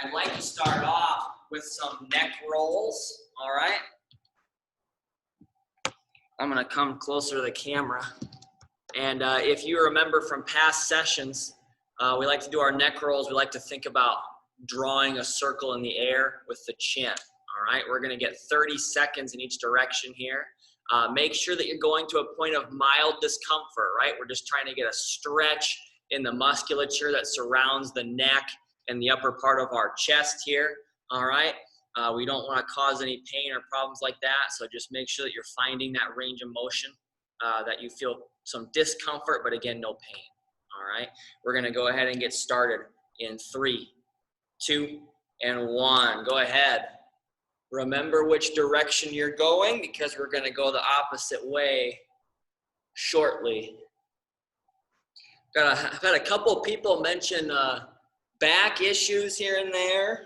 I'd like to start off with some neck rolls, all right? I'm gonna come closer to the camera. And if you remember from past sessions, we like to do our neck rolls. We like to think about drawing a circle in the air with the chin, all right? We're gonna get 30 seconds in each direction here. Make sure that you're going to a point of mild discomfort, right? We're just trying to get a stretch in the musculature that surrounds the neck and the upper part of our chest here, all right? We don't want to cause any pain or problems like that, so just make sure that you're finding that range of motion, that you feel some discomfort, but again, no pain, all right? We're going to go ahead and get started in 3, 2, and 1. Go ahead. Remember which direction you're going because we're going to go the opposite way shortly. I've had a couple people mention back issues here and there.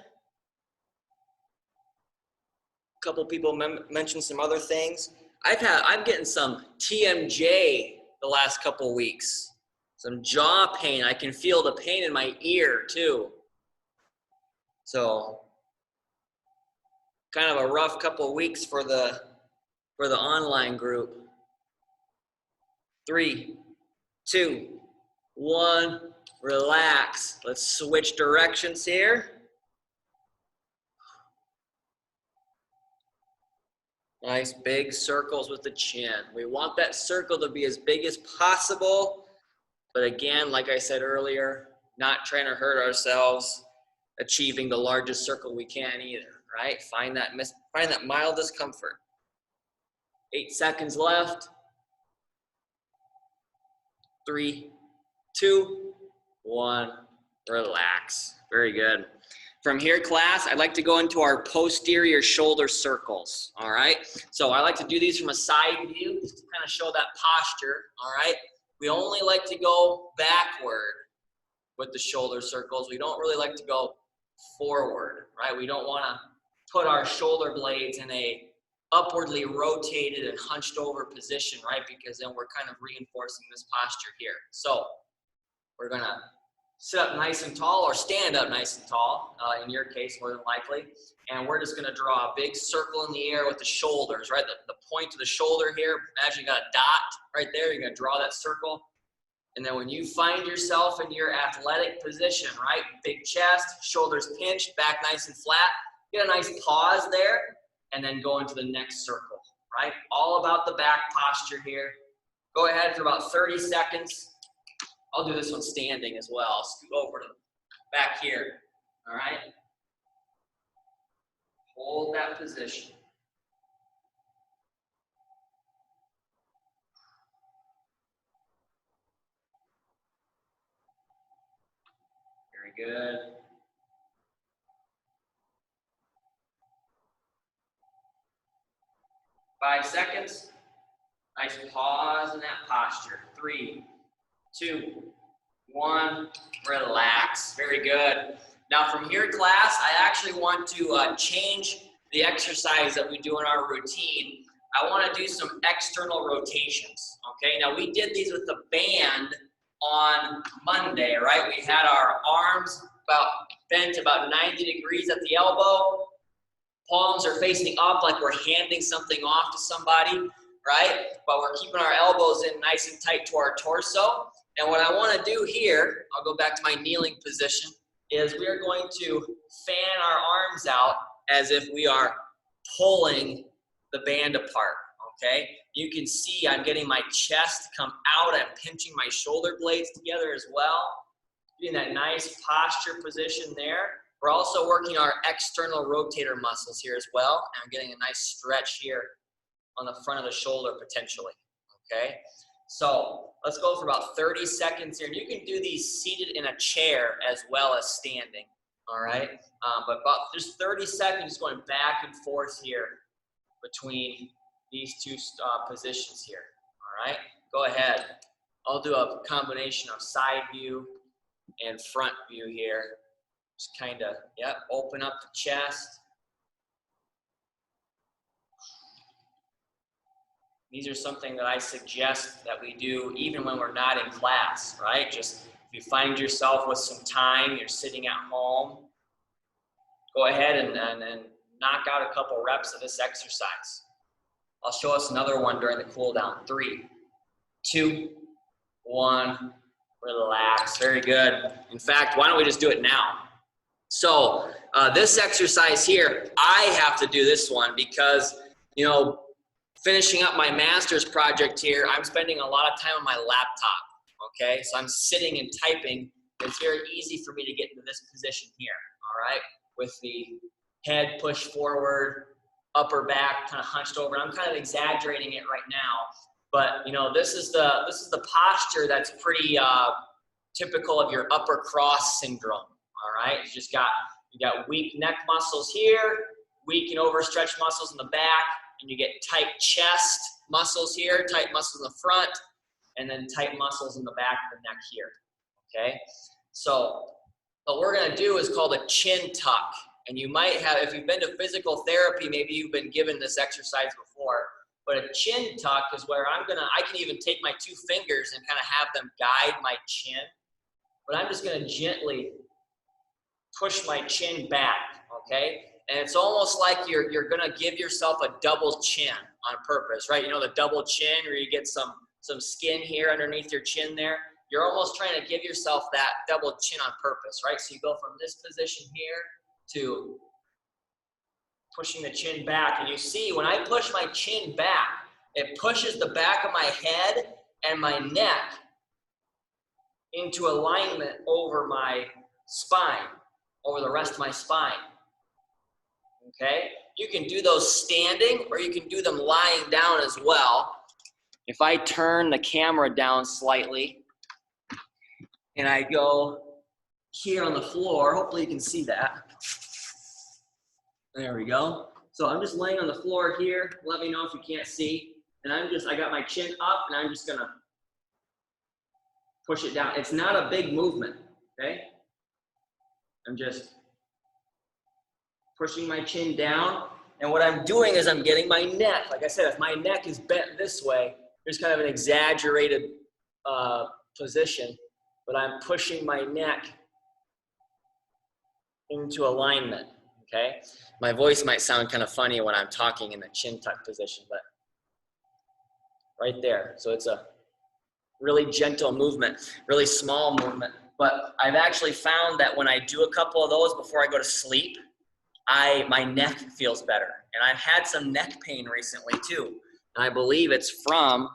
A couple people mentioned some other things. I'm getting some TMJ the last couple weeks. Some jaw pain. I can feel the pain in my ear too. So kind of a rough couple weeks for the online group. 3, 2, 1, relax. Let's switch directions here. Nice big circles with the chin. We want that circle to be as big as possible. But again, like I said earlier, not trying to hurt ourselves, achieving the largest circle we can either, right? Find that mild discomfort. 8 seconds left. 3, 2, 1, relax. Very good. From here, class, I'd like to go into our posterior shoulder circles, all right? So I like to do these from a side view just to kind of show that posture, all right? We only like to go backward with the shoulder circles. We don't really like to go forward, right? We don't want to put our shoulder blades in a upwardly rotated and hunched over position, right? Because then we're kind of reinforcing this posture here. So we're gonna sit up nice and tall or stand up nice and tall, in your case more than likely. And we're just gonna draw a big circle in the air with the shoulders, right? The point of the shoulder here, imagine you got a dot right there. You're gonna draw that circle. And then when you find yourself in your athletic position, right? Big chest, shoulders pinched, back nice and flat. Get a nice pause there and then go into the next circle, right? All about the back posture here. Go ahead for about 30 seconds. I'll do this one standing as well. Scoot over to back here, all right? Hold that position. Very good. Five seconds. Nice pause in that posture. 3, 2, 1, relax. Very good. Now from here, class, I actually want to change the exercise that we do in our routine. I want to do some external rotations, okay? Now we did these with the band on Monday, right? We had our arms bent about 90 degrees at the elbow. Palms are facing up like we're handing something off to somebody, right? But we're keeping our elbows in nice and tight to our torso. And what I want to do here, I'll go back to my kneeling position, is we are going to fan our arms out as if we are pulling the band apart, okay? You can see I'm getting my chest to come out. I'm pinching my shoulder blades together as well. Getting that nice posture position there. We're also working our external rotator muscles here as well. And I'm getting a nice stretch here on the front of the shoulder potentially, okay? So let's go for about 30 seconds here. And you can do these seated in a chair as well as standing, all right? But about just 30 seconds going back and forth here between these two positions here, all right? Go ahead. I'll do a combination of side view and front view here. Just kind of, yep, open up the chest. These are something that I suggest that we do even when we're not in class, right? Just if you find yourself with some time, you're sitting at home, go ahead and knock out a couple reps of this exercise. I'll show us another one during the cool down. 3, 2, 1, relax. Very good. In fact, why don't we just do it now? So this exercise here, I have to do this one because, you know, finishing up my master's project here, I'm spending a lot of time on my laptop, okay? So I'm sitting and typing. It's very easy for me to get into this position here, all right? With the head pushed forward, upper back kind of hunched over. I'm kind of exaggerating it right now, but you know, this is the posture that's pretty typical of your upper cross syndrome, all right? You got weak neck muscles here, weak and overstretched muscles in the back, and you get tight chest muscles here, tight muscles in the front, and then tight muscles in the back of the neck here, okay? So what we're gonna do is called a chin tuck. And you might have, if you've been to physical therapy, maybe you've been given this exercise before, but a chin tuck is where I can even take my 2 fingers and kind of have them guide my chin, but I'm just gonna gently push my chin back, okay? And it's almost like you're gonna give yourself a double chin on purpose, right? You know the double chin where you get some skin here underneath your chin there? You're almost trying to give yourself that double chin on purpose, right? So you go from this position here to pushing the chin back. And you see, when I push my chin back, it pushes the back of my head and my neck into alignment over my spine, over the rest of my spine. Okay? You can do those standing or you can do them lying down as well. If I turn the camera down slightly and I go here on the floor, hopefully you can see that. There we go. So I'm just laying on the floor here. Let me know if you can't see. And I got my chin up and I'm just gonna push it down. It's not a big movement, okay? I'm just pushing my chin down. And what I'm doing is I'm getting my neck. Like I said, if my neck is bent this way, there's kind of an exaggerated position, but I'm pushing my neck into alignment, okay? My voice might sound kind of funny when I'm talking in the chin tuck position, but right there. So it's a really gentle movement, really small movement. But I've actually found that when I do a couple of those before I go to sleep, my neck feels better. And I've had some neck pain recently too. And I believe it's from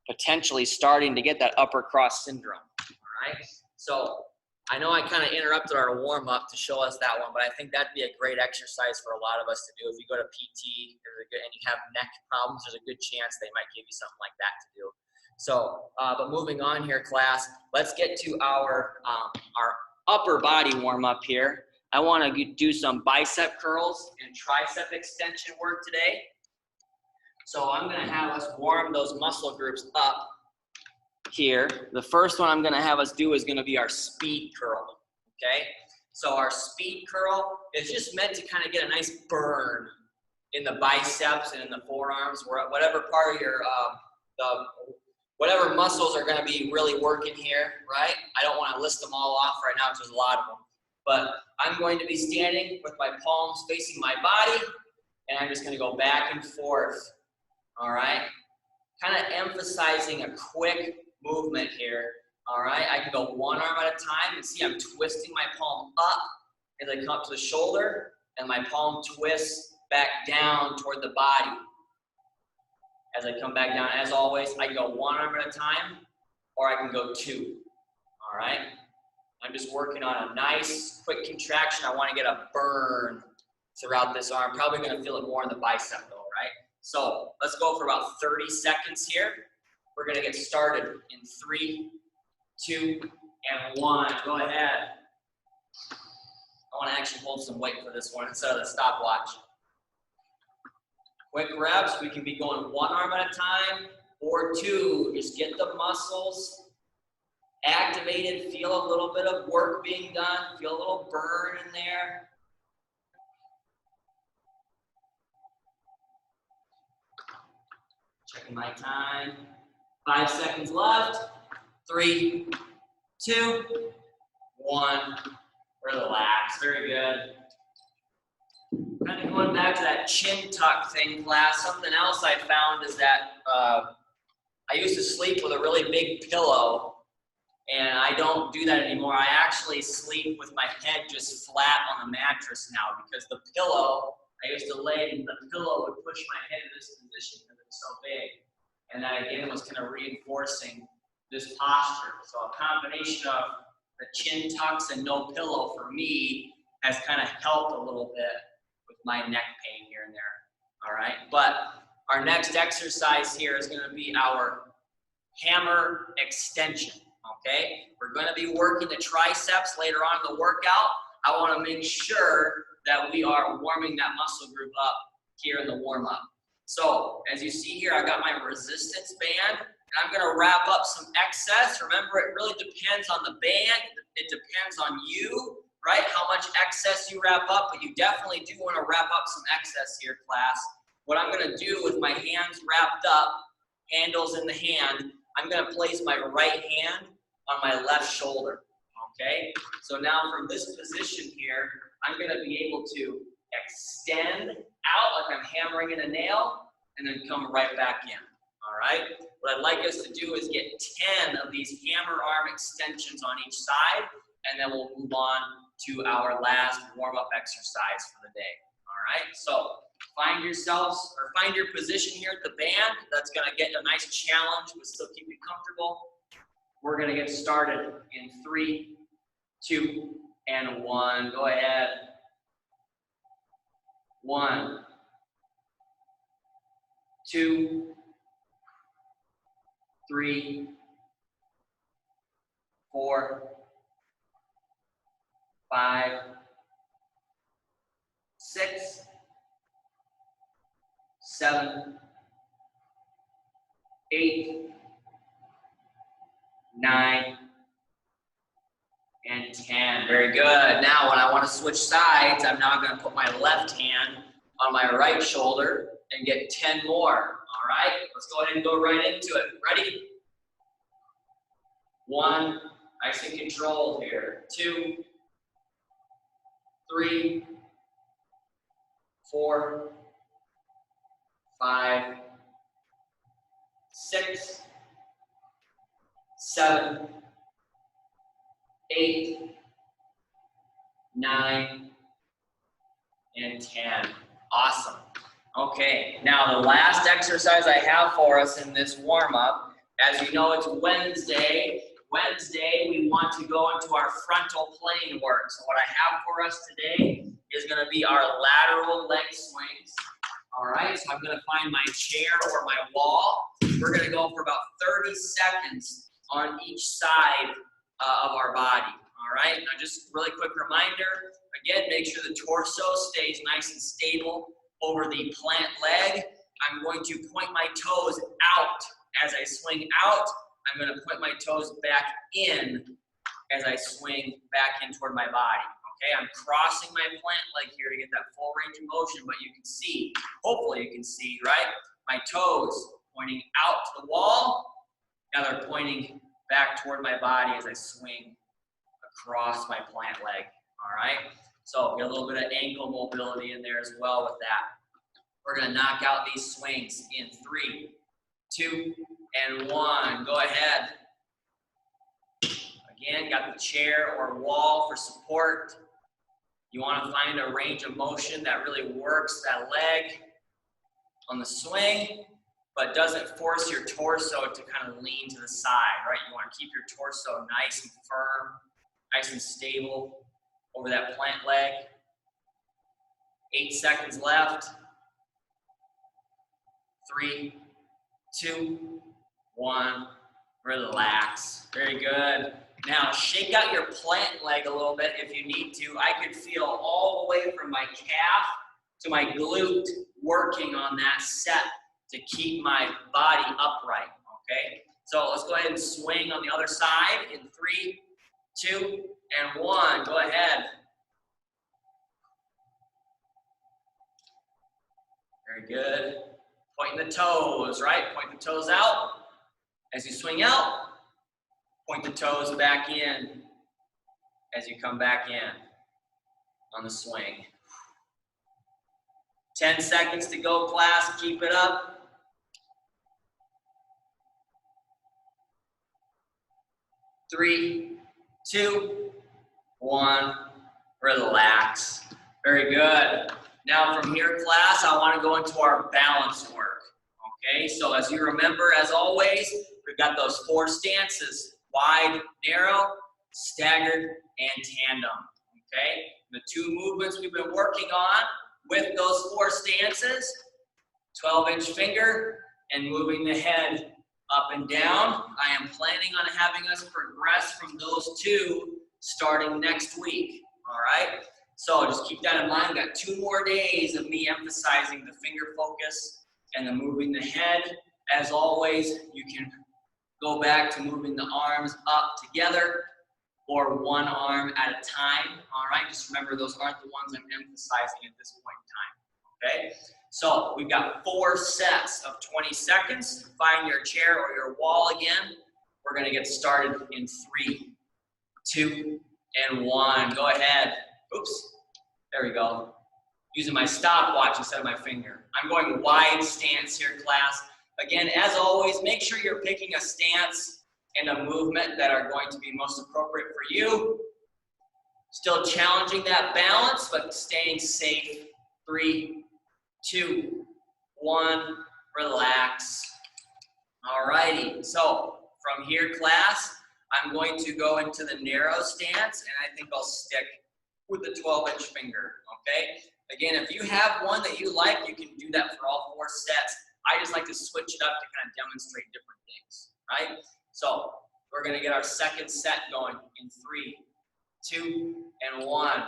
potentially starting to get that upper cross syndrome, all right? So I know I kind of interrupted our warm up to show us that one, but I think that'd be a great exercise for a lot of us to do. If you go to PT and you have neck problems, there's a good chance they might give you something like that to do. So, but moving on here, class, let's get to our upper body warm up here. I want to do some bicep curls and tricep extension work today. So I'm going to have us warm those muscle groups up here. The first one I'm going to have us do is going to be our speed curl, okay? So our speed curl is just meant to kind of get a nice burn in the biceps and in the forearms, whatever part of your, whatever muscles are going to be really working here, right? I don't want to list them all off right now because there's a lot of them. But I'm going to be standing with my palms facing my body, and I'm just going to go back and forth, all right? Kind of emphasizing a quick movement here, all right? I can go one arm at a time, and see I'm twisting my palm up as I come up to the shoulder, and my palm twists back down toward the body. As I come back down, as always, I can go one arm at a time, or I can go 2, all right? I'm just working on a nice, quick contraction. I want to get a burn throughout this arm. Probably going to feel it more in the bicep though, right? So let's go for about 30 seconds here. We're going to get started in 3, 2, and 1. Go ahead. I want to actually hold some weight for this one instead of the stopwatch. Quick reps. We can be going one arm at a time or 2. Just get the muscles activated, feel a little bit of work being done, feel a little burn in there. Checking my time. 5 seconds left. 3, 2, 1. Relax. Very good. Kind of going back to that chin tuck thing, class, something else I found is that I used to sleep with a really big pillow, and I don't do that anymore. I actually sleep with my head just flat on the mattress now because the pillow, I used to lay and the pillow would push my head in this position because it's so big. And that again was kind of reinforcing this posture. So a combination of the chin tucks and no pillow for me has kind of helped a little bit with my neck pain here and there. All right, but our next exercise here is going to be our hammer extension. Okay, we're going to be working the triceps later on in the workout. I want to make sure that we are warming that muscle group up here in the warm-up. So as you see here, I got my resistance band, and I'm going to wrap up some excess. Remember, it really depends on the band. It depends on you, right, how much excess you wrap up, but you definitely do want to wrap up some excess here, class. What I'm going to do with my hands wrapped up, handles in the hand, I'm going to place my right hand on my left shoulder, okay? So now from this position here, I'm going to be able to extend out like I'm hammering in a nail and then come right back in, all right? What I'd like us to do is get 10 of these hammer arm extensions on each side, and then we'll move on to our last warm-up exercise for the day, all right? So find yourselves, or find your position here at the band. That's going to get a nice challenge, but still keep you comfortable. We're going to get started in 3, 2, and 1. Go ahead. 1, 2, 3, 4, 5, 6, 7, 8, 9, and 10. Very good. Now, when I want to switch sides, I'm now going to put my left hand on my right shoulder and get 10 more. All right? Let's go ahead and go right into it. Ready? 1, nice and controlled here. 2, 3, 4, 5, 6, 7, 8, 9, and 10. Awesome. Okay, now the last exercise I have for us in this warm-up, as you know, it's Wednesday. Wednesday, we want to go into our frontal plane work. So what I have for us today is going to be our lateral leg swings. All right, so I'm going to find my chair or my wall. We're going to go for about 30 seconds on each side of our body. All right, now just really quick reminder, again, make sure the torso stays nice and stable over the plant leg. I'm going to point my toes out as I swing out. I'm going to point my toes back in as I swing back in toward my body. Okay, I'm crossing my plant leg here to get that full range of motion, but you can see, hopefully you can see, right? My toes pointing out to the wall. Now they're pointing back toward my body as I swing across my plant leg. All right, so get a little bit of ankle mobility in there as well with that. We're going to knock out these swings in 3, 2, and 1. Go ahead. Again, got the chair or wall for support. You want to find a range of motion that really works that leg on the swing, but doesn't force your torso to kind of lean to the side, right? You want to keep your torso nice and firm, nice and stable over that plant leg. 8 seconds left. 3, 2, 1. Relax. Very good. Now, shake out your plant leg a little bit if you need to. I could feel all the way from my calf to my glute working on that set to keep my body upright, okay? So let's go ahead and swing on the other side in 3, 2, and 1. Go ahead. Very good. Pointing the toes, right? Point the toes out. As you swing out, point the toes back in as you come back in on the swing. 10 seconds to go, class. Keep it up. 3, 2, 1. Relax. Very good. Now from here, class, I want to go into our balance work. Okay, so as you remember, as always, we've got those 4 stances: wide, narrow, staggered, and tandem. Okay, the 2 movements we've been working on with those 4 stances: 12-inch finger and moving the head up and down. I am planning on having us progress from those 2 starting next week. All right, so just keep that in mind. We've got 2 more days of me emphasizing the finger focus and the moving the head. As always, you can go back to moving the arms up together or one arm at a time. All right, just remember those aren't the ones I'm emphasizing at this point in time. Okay, so we've got 4 sets of 20 seconds. Find your chair or your wall again. We're gonna get started in 3, 2, and 1. Go ahead. Oops, there we go. Using my stopwatch instead of my finger. I'm going wide stance here, class. Again, as always, make sure you're picking a stance and a movement that are going to be most appropriate for you. Still challenging that balance, but staying safe. 3, 2, 1, relax. All righty, so from here, class, I'm going to go into the narrow stance, and I think I'll stick with the 12-inch finger, okay? Again, if you have one that you like, you can do that for all 4 sets. I just like to switch it up to kind of demonstrate different things, right? So we're gonna get our second set going in 3, 2, and 1.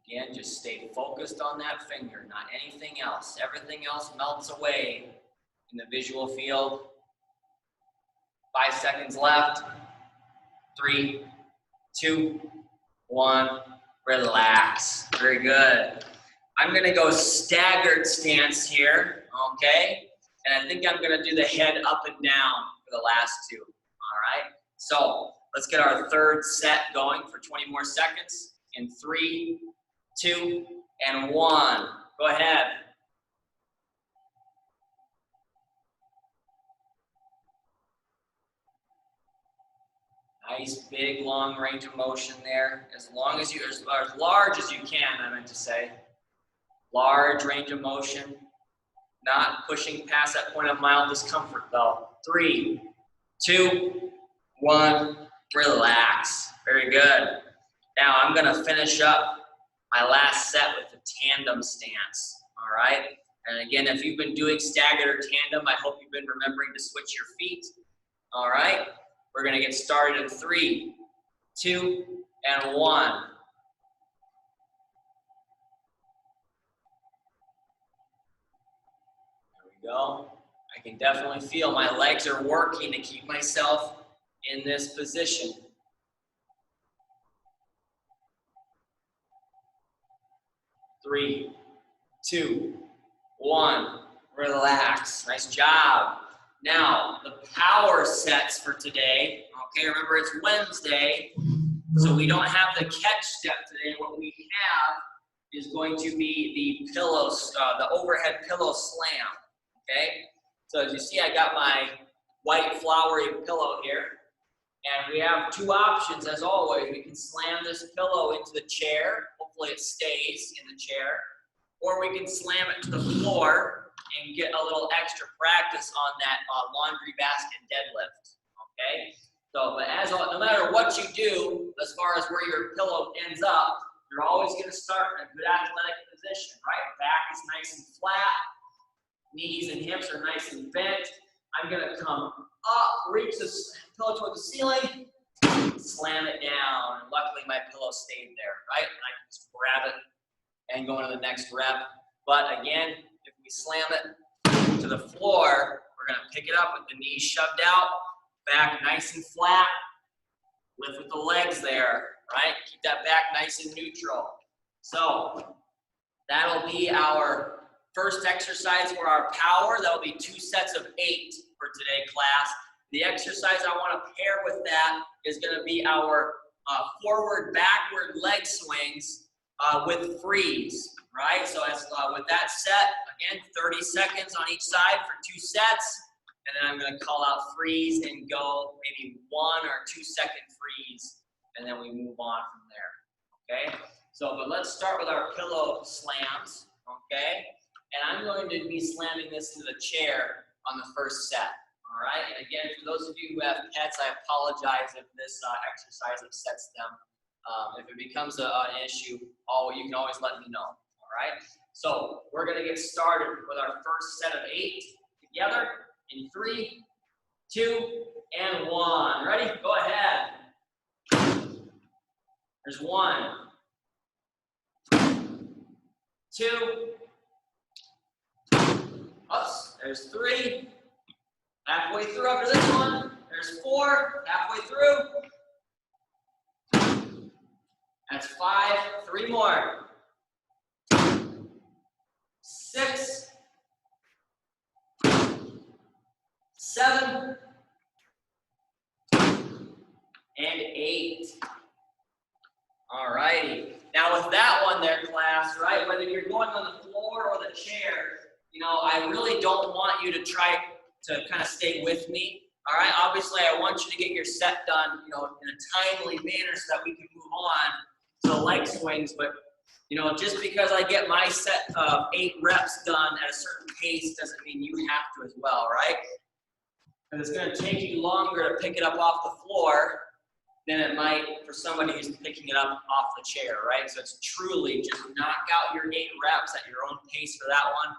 Again, just stay focused on that finger, not anything else. Everything else melts away in the visual field. 5 seconds left. 3, 2, 1, relax. Very good. I'm gonna go staggered stance here, okay? And I think I'm gonna do the head up and down for the last 2, all right? So let's get our third set going for 20 more seconds in 3, 2, and 1. Go ahead. Nice, big, long range of motion there. As large as you can, I meant to say. Large range of motion. Not pushing past that point of mild discomfort, though. 3, 2, 1, relax. Very good. Now I'm gonna finish up my last set with the tandem stance, all right? And again, if you've been doing staggered or tandem, I hope you've been remembering to switch your feet, all right? We're gonna get started in 3, 2, and 1. There we go. I can definitely feel my legs are working to keep myself in this position. 3, 2, 1, relax. Nice job. Now, the power sets for today, okay, remember it's Wednesday, so we don't have the catch step today. What we have is going to be the pillows, the overhead pillow slam, okay? So as you see, I got my white flowery pillow here, and we have 2 options as always. We can slam this pillow into the chair, hopefully it stays in the chair, or we can slam it to the floor and get a little extra practice on that laundry basket deadlift, okay? So, but no matter what you do, as far as where your pillow ends up, you're always gonna start in a good athletic position, right? Back is nice and flat, knees and hips are nice and bent. I'm gonna come up, reach the pillow toward the ceiling, slam it down, and luckily my pillow stayed there, right? And I can just grab it and go into the next rep. But again, if we slam it to the floor, we're gonna pick it up with the knees shoved out, back nice and flat, lift with the legs there, right? Keep that back nice and neutral. So that'll be our first exercise for our power. That'll be 2 sets of 8 for today, class. The exercise I wanna pair with that is gonna be our forward, backward leg swings with freeze, right? So as with that set, again, 30 seconds on each side for 2 sets. And then I'm going to call out freeze and go maybe 1 or 2 second freeze. And then we move on from there, okay? So, but let's start with our pillow slams, okay? And I'm going to be slamming this into the chair on the first set, all right? And again, for those of you who have pets, I apologize if this exercise upsets them. If it becomes an issue, you can always let me know, all right? So we're gonna get started with our first set of 8 together in 3, 2, and 1. Ready? Go ahead. There's 1, 2, oops, there's 3, halfway through after this one, there's 4, halfway through, that's 5, 3 more, 6, 7, and 8. All righty. Now with that one there, class, right, whether you're going on the floor or the chair, you know, I really don't want you to try to kind of stay with me. All right, obviously I want you to get your set done, you know, in a timely manner so that we can move on to the leg swings. But, you know, just because I get my set of 8 reps done at a certain pace doesn't mean you have to as well, right? Because it's going to take you longer to pick it up off the floor than it might for somebody who's picking it up off the chair, right? So it's truly just knock out your 8 reps at your own pace for that one,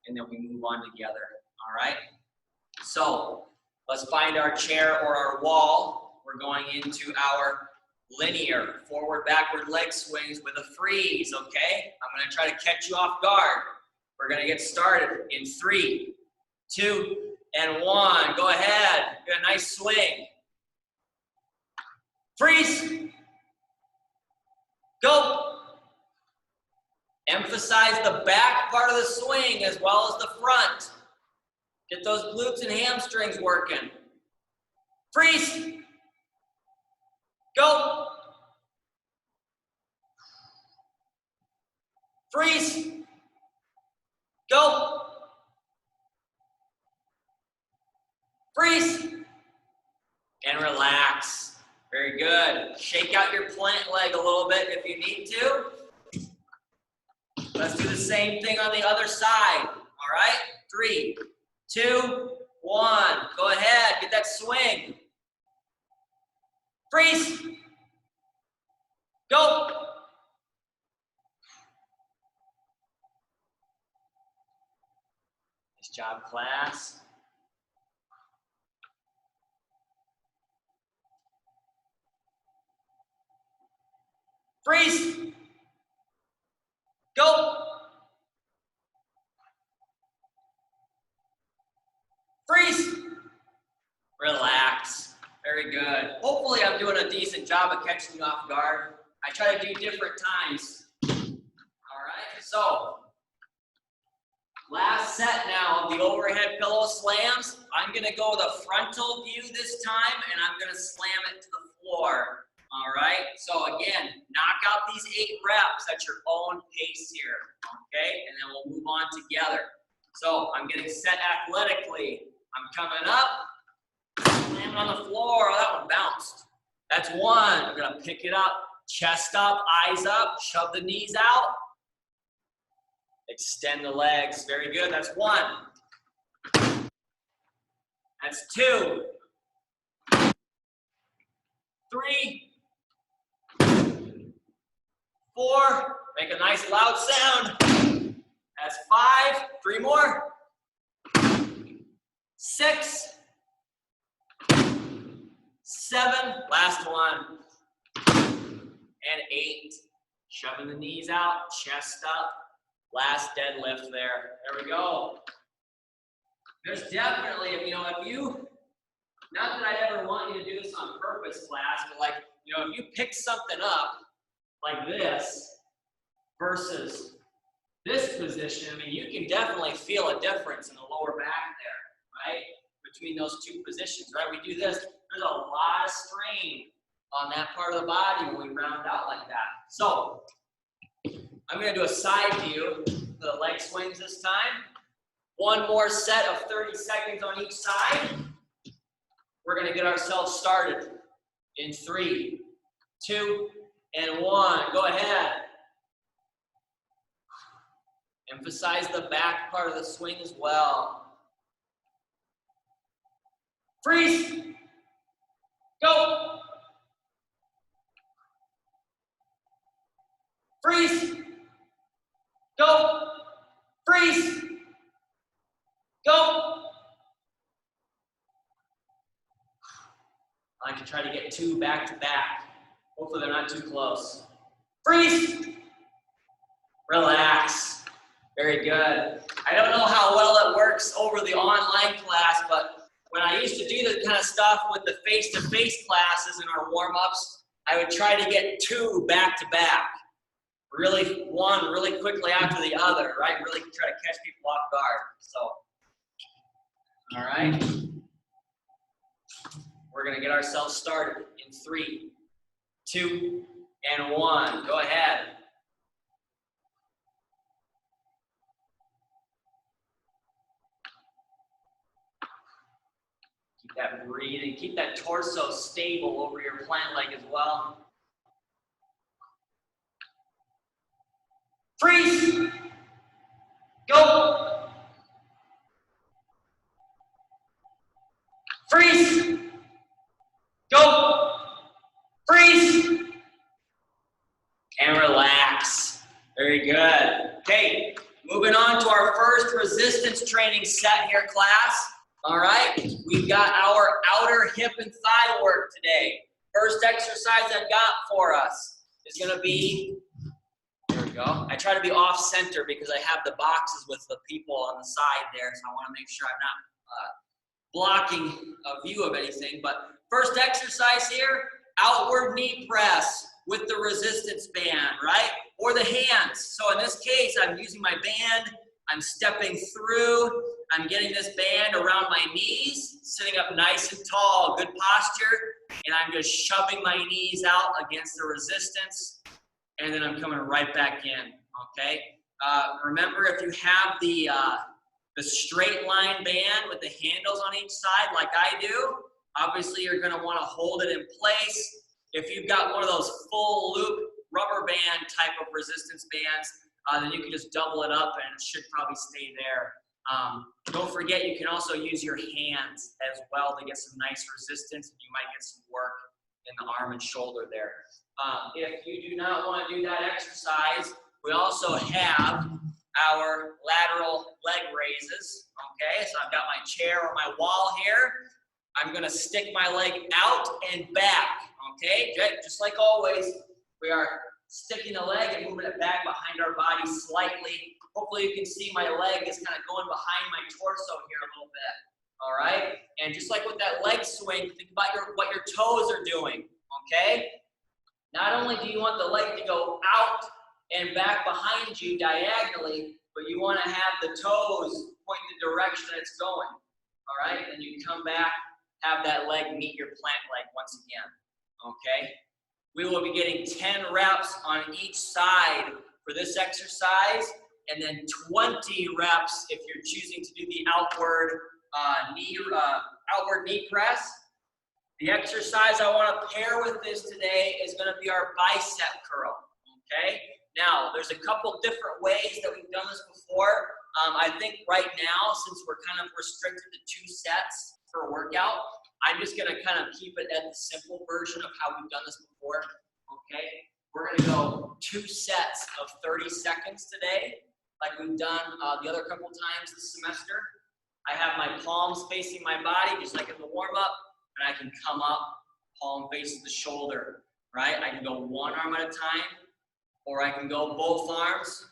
and then we move on together, all right? So let's find our chair or our wall. We're going into our linear forward, backward leg swings with a freeze, okay? I'm gonna try to catch you off guard. We're gonna get started in 3, 2, and 1. Go ahead, get a nice swing. Freeze. Go. Emphasize the back part of the swing as well as the front. Get those glutes and hamstrings working. Freeze. Go. Freeze. Go. Freeze. And relax. Very good. Shake out your plant leg a little bit if you need to. Let's do the same thing on the other side. All right? 3, 2, 1. Go ahead. Get that swing. Freeze. Go. Nice job, class. Freeze. Go. Freeze. Relax. Very good. Hopefully I'm doing a decent job of catching you off guard. I try to do different times. All right, so last set now of the overhead pillow slams. I'm gonna go with a frontal view this time, and I'm gonna slam it to the floor. All right, so again, knock out these 8 reps at your own pace here, okay? And then we'll move on together. So I'm getting set athletically. I'm coming up, slamming on the floor. Oh, that one bounced. That's 1. I'm gonna pick it up, chest up, eyes up, shove the knees out. Extend the legs, very good, that's 1. That's 2. 3. 4, make a nice loud sound. That's 5, 3 more. 6, 7, last one. And 8, shoving the knees out, chest up. Last deadlift there. There we go. There's definitely, you know, if you, not that I ever want you to do this on purpose, class, but like, you know, if you pick something up like this versus this position, I mean, you can definitely feel a difference in the lower back there, right? Between those 2 positions, right? We do this, there's a lot of strain on that part of the body when we round out like that. So I'm going to do a side view for the leg swings this time. One more set of 30 seconds on each side. We're going to get ourselves started in 3, 2, and 1. Go ahead. Emphasize the back part of the swing as well. Freeze. Go. Freeze. Go. Freeze. Go. I like to try to get 2 back to back. Hopefully they're not too close. Freeze. Relax. Very good. I don't know how well it works over the online class, but when I used to do this kind of stuff with the face-to-face classes in our warm-ups, I would try to get 2 back-to-back. Really, one really quickly after the other, right? Really try to catch people off guard. So, all right. We're going to get ourselves started in 3, 2, and 1. Go ahead. Keep that breathing. Keep that torso stable over your plant leg as well. Freeze. Go. Freeze. Go. Freeze. And relax. Very good. Okay, moving on to our first resistance training set here, class. All right, we've got our outer hip and thigh work today. First exercise I've got for us is going to be, there we go. I try to be off center because I have the boxes with the people on the side there, so I want to make sure I'm not blocking a view of anything. But first exercise here, outward knee press with the resistance band, right? Or the hands. So in this case, I'm using my band, I'm stepping through, I'm getting this band around my knees, sitting up nice and tall, good posture, and I'm just shoving my knees out against the resistance, and then I'm coming right back in, okay? Remember, if you have the straight line band with the handles on each side like I do, obviously you're gonna wanna hold it in place. If you've got one of those full loop rubber band type of resistance bands, then you can just double it up and it should probably stay there. Don't forget, you can also use your hands as well to get some nice resistance, and you might get some work in the arm and shoulder there. If you do not want to do that exercise, we also have our lateral leg raises, okay? So I've got my chair or my wall here. I'm gonna stick my leg out and back, okay? Just like always, we are sticking the leg and moving it back behind our body slightly. Hopefully you can see my leg is kind of going behind my torso here a little bit, all right? And just like with that leg swing, think about what your toes are doing, okay? Not only do you want the leg to go out and back behind you diagonally, but you want to have the toes point the direction that it's going, all right? And you come back, have that leg meet your plant leg once again, okay? We will be getting 10 reps on each side for this exercise, and then 20 reps if you're choosing to do the outward knee press. The exercise I want to pair with this today is going to be our bicep curl, okay? Now, there's a couple different ways that we've done this before. I think right now, since we're kind of restricted to 2 sets per workout, I'm just going to kind of keep it at the simple version of how we've done this before, okay? We're going to go 2 sets of 30 seconds today, like we've done the other couple times this semester. I have my palms facing my body, just like in the warm-up, and I can come up, palm faces the shoulder, right? I can go 1 arm at a time, or I can go both arms.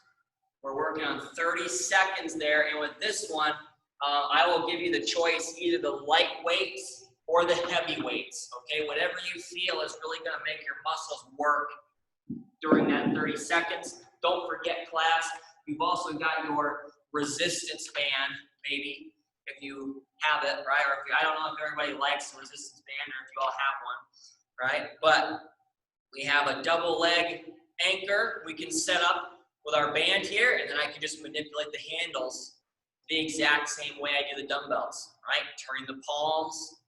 We're working on 30 seconds there, and with this one, I will give you the choice, either the light weights or the heavy weights, okay? Whatever you feel is really gonna make your muscles work during that 30 seconds. Don't forget, class, you've also got your resistance band, maybe, if you have it, right? Or if you, I don't know if everybody likes the resistance band or if you all have one, right? But we have a double leg anchor we can set up with our band here, and then I can just manipulate the handles the exact same way I do the dumbbells, right? Turning the palms,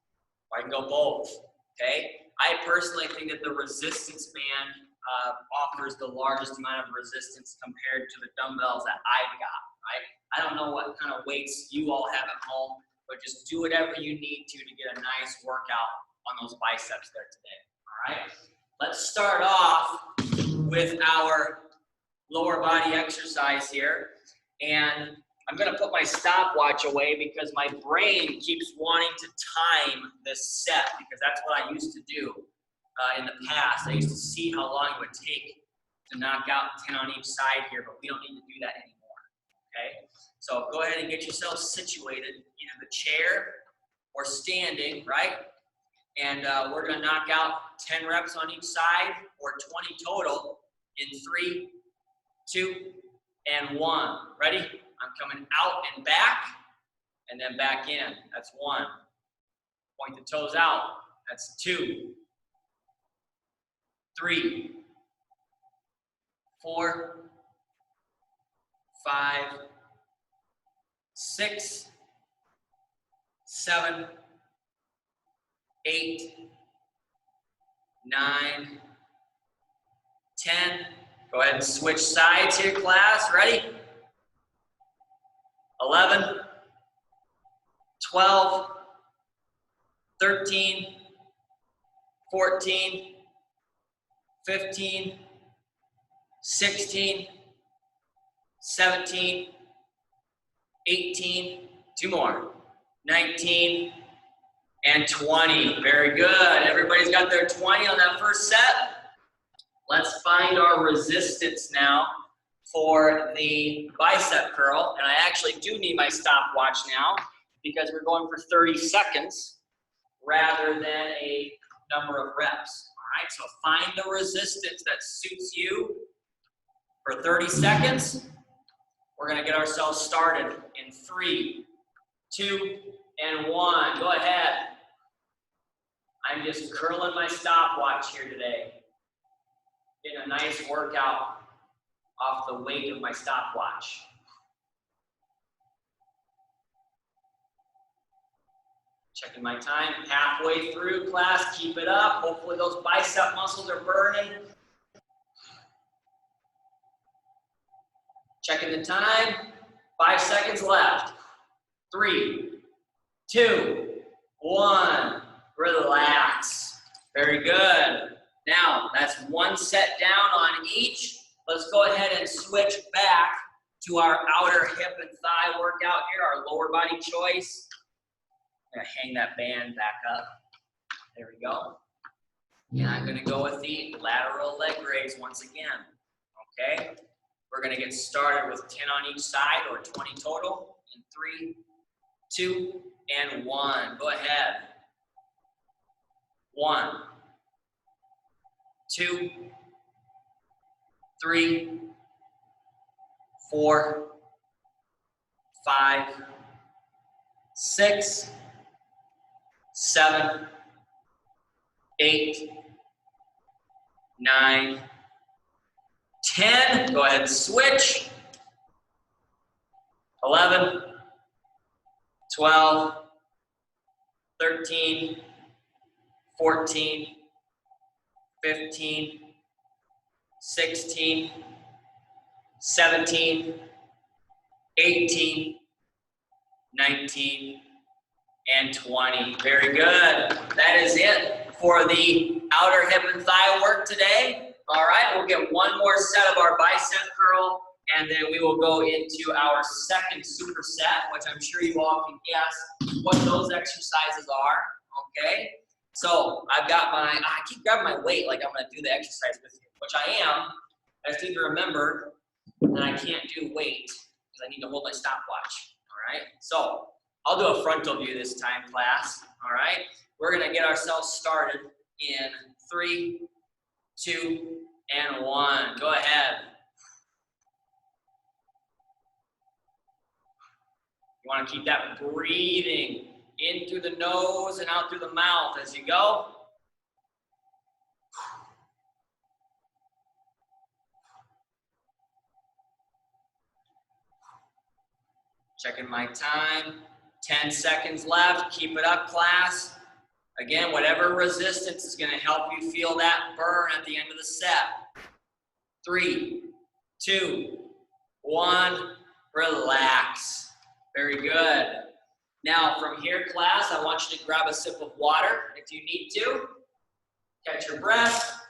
or I can go both, okay? I personally think that the resistance band offers the largest amount of resistance compared to the dumbbells that I've got, right? I don't know what kind of weights you all have at home, but just do whatever you need to get a nice workout on those biceps there today, all right? Let's start off with our lower body exercise here, and I'm gonna put my stopwatch away because my brain keeps wanting to time this set because that's what I used to do in the past. I used to see how long it would take to knock out 10 on each side here, but we don't need to do that anymore, okay? So go ahead and get yourself situated, either the chair or standing, right? And we're gonna knock out 10 reps on each side or 20 total in 3, 2, and 1. Ready? I'm coming out and back, and then back in. That's 1. Point the toes out. That's 2, 3, 4, 5, 6, 7, 8, 9, 10. Go ahead and switch sides here, class. Ready? 11, 12, 13, 14, 15, 16, 17, 18, 2 more, 19, and 20. Very good. Everybody's got their 20 on that first set. Let's find our resistance now for the bicep curl. And I actually do need my stopwatch now because we're going for 30 seconds rather than a number of reps. All right, so find the resistance that suits you for 30 seconds. We're gonna get ourselves started in 3, 2, and 1. Go ahead. I'm just curling my stopwatch here today. Getting a nice workout off the weight of my stopwatch. Checking my time, halfway through class, keep it up. Hopefully those bicep muscles are burning. Checking the time, 5 seconds left. 3, 2, 1, relax. Very good. Now, that's 1 set down on each. Let's go ahead and switch back to our outer hip and thigh workout here, our lower body choice. I'm gonna hang that band back up. There we go. And I'm gonna go with the lateral leg raise once again, okay? We're gonna get started with 10 on each side or 20 total in 3, 2, and 1. Go ahead. 1, 2, 3, 4, 5, 6, 7, 8, 9, 10. Go ahead and switch. 11, 12, 13, 14, 15, 16, 17, 18, 19, and 20. Very good. That is it for the outer hip and thigh work today. All right, we'll get one more set of our bicep curl, and then we will go into our second superset, which I'm sure you all can guess what those exercises are, okay? So I've got I keep grabbing my weight like I'm gonna do the exercise with you, which I am. I just need to remember that I can't do weight because I need to hold my stopwatch, all right? So I'll do a frontal view this time, class, all right? We're gonna get ourselves started in 3, 2, and 1. Go ahead. You wanna keep that breathing in through the nose and out through the mouth as you go. Checking my time. 10 seconds left. Keep it up, class. Again, whatever resistance is going to help you feel that burn at the end of the set. 3, 2, 1. Relax. Very good. Now, from here, class, I want you to grab a sip of water if you need to. Catch your breath.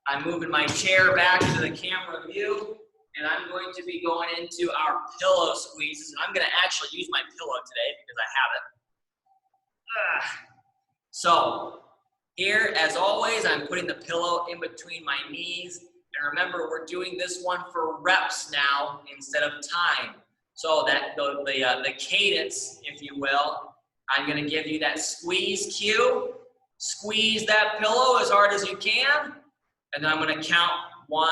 I'm moving my chair back to the camera view, and I'm going to be going into our pillow squeezes. And I'm going to actually use my pillow today because I have it. So, here, as always, I'm putting the pillow in between my knees. And remember, we're doing this one for reps now instead of time. So that the cadence, if you will, I'm going to give you that squeeze cue. Squeeze that pillow as hard as you can. And then I'm going to count 1,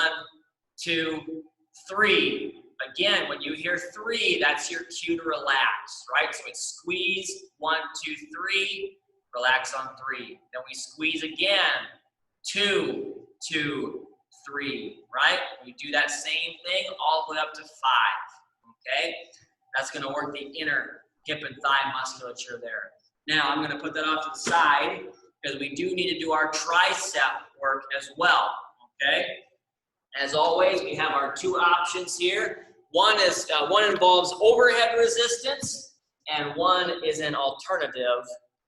2, 3. Again, when you hear 3, that's your cue to relax, right? So it's squeeze, 1, 2, 3. Relax on 3. Then we squeeze again. 2, 2, 3, right? We do that same thing all the way up to 5, okay? That's gonna work the inner hip and thigh musculature there. Now, I'm gonna put that off to the side because we do need to do our tricep work as well, okay? As always, we have our 2 options here. One involves overhead resistance, and one is an alternative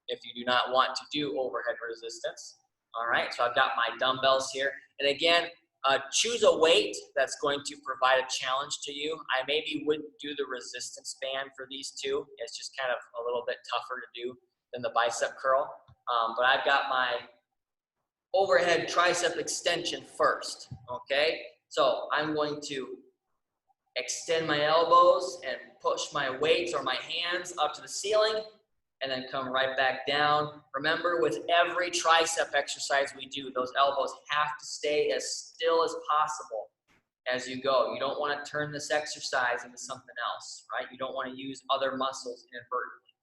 if you do not want to do overhead resistance. All right, so I've got my dumbbells here. And again, choose a weight that's going to provide a challenge to you. I maybe wouldn't do the resistance band for these 2. It's just kind of a little bit tougher to do than the bicep curl. But I've got my overhead tricep extension first, okay? So I'm going to extend my elbows and push my weights or my hands up to the ceiling, and then come right back down. Remember, with every tricep exercise we do, those elbows have to stay as still as possible as you go. You don't want to turn this exercise into something else, right? You don't want to use other muscles inadvertently,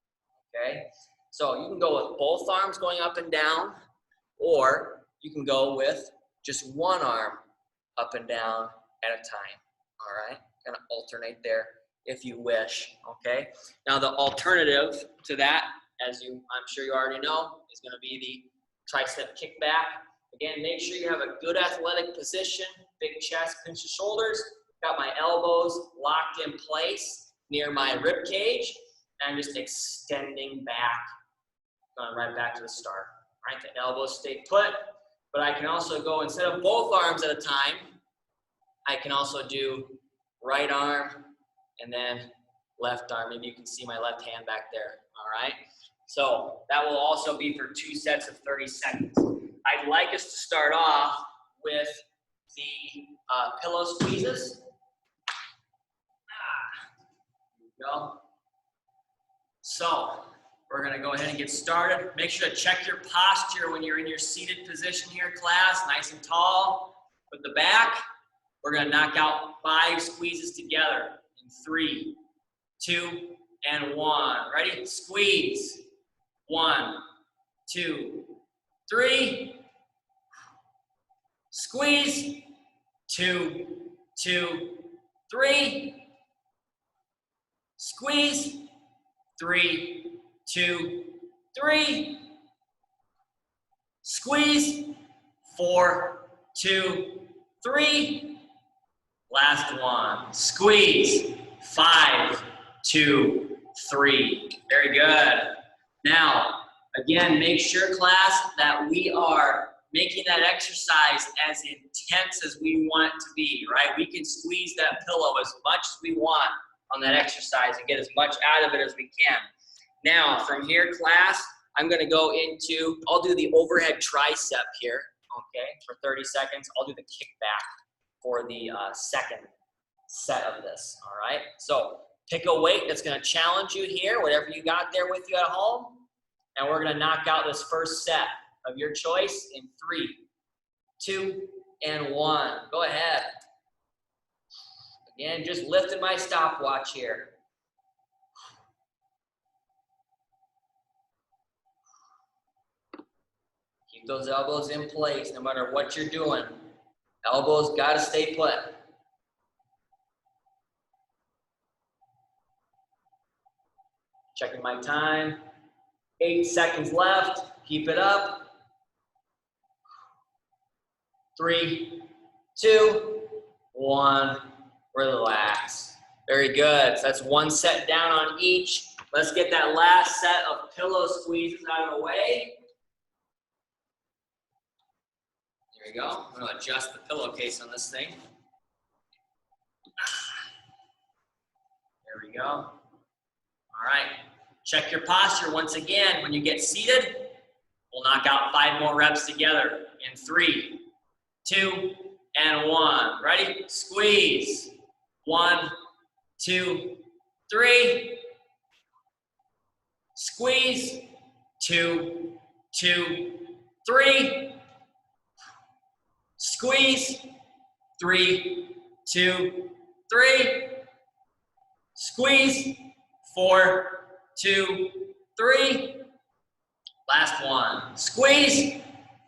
okay? So you can go with both arms going up and down, or you can go with just one arm up and down at a time, all right? Kind of alternate there if you wish, okay? Now the alternative to that, as I'm sure you already know, is gonna be the tricep kickback. Again, make sure you have a good athletic position, big chest, pinch the shoulders, got my elbows locked in place near my rib cage, and I'm just extending back, going right back to the start. All right, the elbows stay put, but I can also go, instead of both arms at a time, I can also do right arm, and then left arm. Maybe you can see my left hand back there, all right? So that will also be for 2 sets of 30 seconds. I'd like us to start off with the pillow squeezes. Here we go. So we're gonna go ahead and get started. Make sure to check your posture when you're in your seated position here, class, nice and tall. With the back, we're gonna knock out 5 squeezes together. 3, 2, and 1. Ready? Squeeze. 1, 2, 3. Squeeze. 2, 2, 3. Squeeze. 3, 2, 3. Squeeze. 4, 2, 3. Last one. Squeeze. 5, 2, 3. Very good. Now, again, make sure, class, that we are making that exercise as intense as we want it to be, right? We can squeeze that pillow as much as we want on that exercise and get as much out of it as we can. Now, from here, class, I'm going to go into, I'll do the overhead tricep here, okay, for 30 seconds. I'll do the kickback for the second set of this, all right? So pick a weight that's gonna challenge you here, whatever you got there with you at home, and we're gonna knock out this first set of your choice in 3, 2, and 1. Go ahead. Again, just lifting my stopwatch here. Keep those elbows in place no matter what you're doing. Elbows gotta stay put. Checking my time. 8 seconds left. Keep it up. 3, 2, 1. Relax. Very good. So that's 1 set down on each. Let's get that last set of pillow squeezes out of the way. There we go. I'm going to adjust the pillowcase on this thing. There we go. All right. Check your posture once again. When you get seated, we'll knock out 5 more reps together in 3, 2, and 1. Ready? Squeeze. 1, 2, 3. Squeeze. 2, 2, 3. Squeeze. 3, 2, 3. Squeeze. 4, 2, 3. Last one. Squeeze.